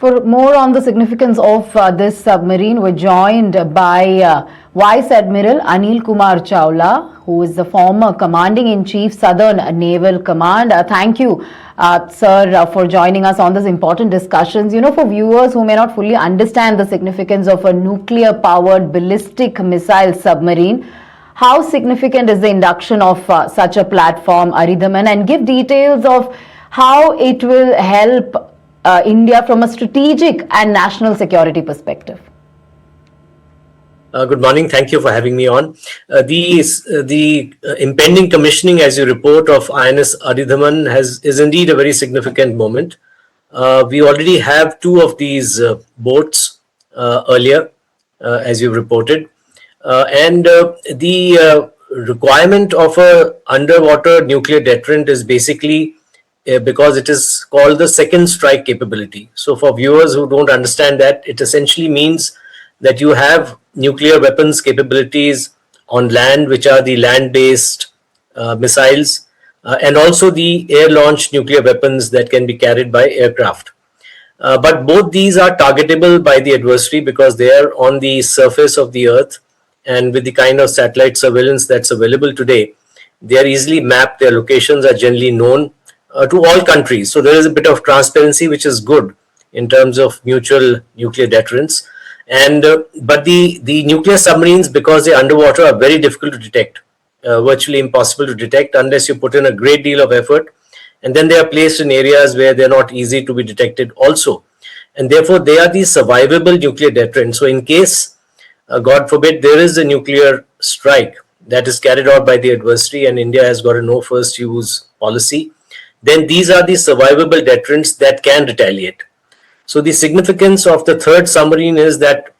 For more on the significance of this submarine, we're joined by Vice Admiral Anil Kumar Chawla, who is the former Commanding-in-Chief, Southern Naval Command. Thank you, sir, for joining us on this important discussions. You know, for viewers who may not fully understand the significance of a nuclear-powered ballistic missile submarine, how significant is the induction of such a platform, Aridhaman, and give details of how it will help India from a strategic and national security perspective. Good morning. Thank you for having me on. The impending commissioning, as you report, of INS Aridhaman is indeed a very significant moment. We already have two of these boats earlier, as you reported, and the requirement of a underwater nuclear deterrent is basically because it is called the second strike capability. So for viewers who don't understand that, it essentially means that you have nuclear weapons capabilities on land, which are the land-based missiles, and also the air-launched nuclear weapons that can be carried by aircraft. But both these are targetable by the adversary because they are on the surface of the earth, and with the kind of satellite surveillance that's available today, they are easily mapped. Their locations are generally known to all countries. So there is a bit of transparency, which is good in terms of mutual nuclear deterrence. And but the nuclear submarines, because they're underwater, are very difficult to detect, virtually impossible to detect unless you put in a great deal of effort. And then they are placed in areas where they're not easy to be detected also. And therefore, they are the survivable nuclear deterrent. So in case, God forbid, there is a nuclear strike that is carried out by the adversary and India has got a no first use policy, then these are the survivable deterrents that can retaliate. So the significance of the third submarine is that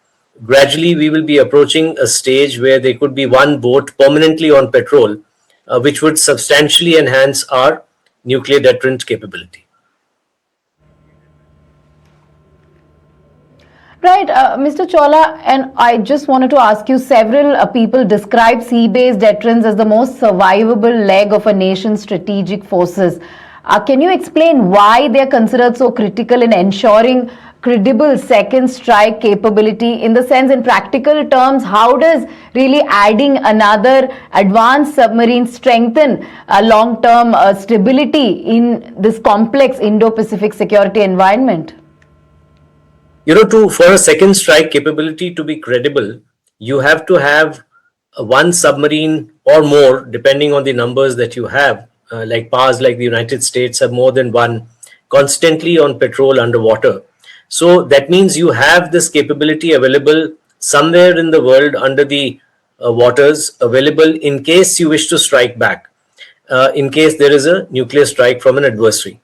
gradually we will be approaching a stage where there could be one boat permanently on patrol, which would substantially enhance our nuclear deterrent capability. Right, Mr. Chawla, and I just wanted to ask you, several people describe sea-based deterrence as the most survivable leg of a nation's strategic forces. Can you explain why they are considered so critical in ensuring credible second strike capability? In the sense, in practical terms, how does really adding another advanced submarine strengthen long-term stability in this complex Indo Pacific security environment? You know, for a second strike capability to be credible, you have to have one submarine or more, depending on the numbers that you have. Like powers like the United States have more than one, constantly on patrol underwater. So that means you have this capability available somewhere in the world under the waters, available in case you wish to strike back, in case there is a nuclear strike from an adversary.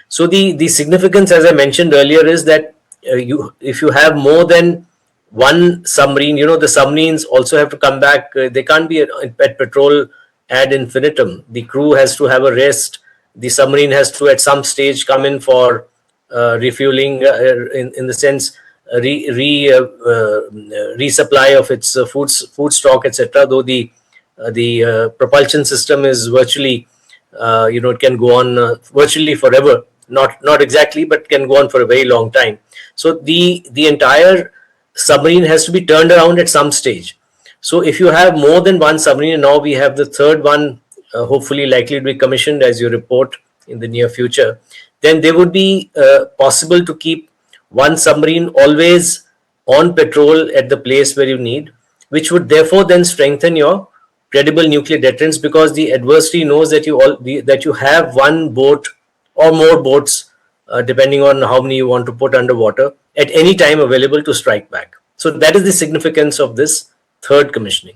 So the significance, as I mentioned earlier, is that if you have more than one submarine, you know, the submarines also have to come back. They can't be at patrol ad infinitum. The crew has to have a rest. The submarine has to at some stage come in for refueling, in the sense resupply of its food stock, etc. Though the propulsion system is virtually, it can go on virtually forever. Not exactly, but can go on for a very long time. So the entire submarine has to be turned around at some stage. So if you have more than one submarine, and now we have the third one, hopefully likely to be commissioned, as you report, in the near future, then they would be possible to keep one submarine always on patrol at the place where you need, which would therefore then strengthen your credible nuclear deterrence, because the adversary knows that you have one boat or more boats, depending on how many you want to put underwater, at any time available to strike back. So that is the significance of this third commissioning.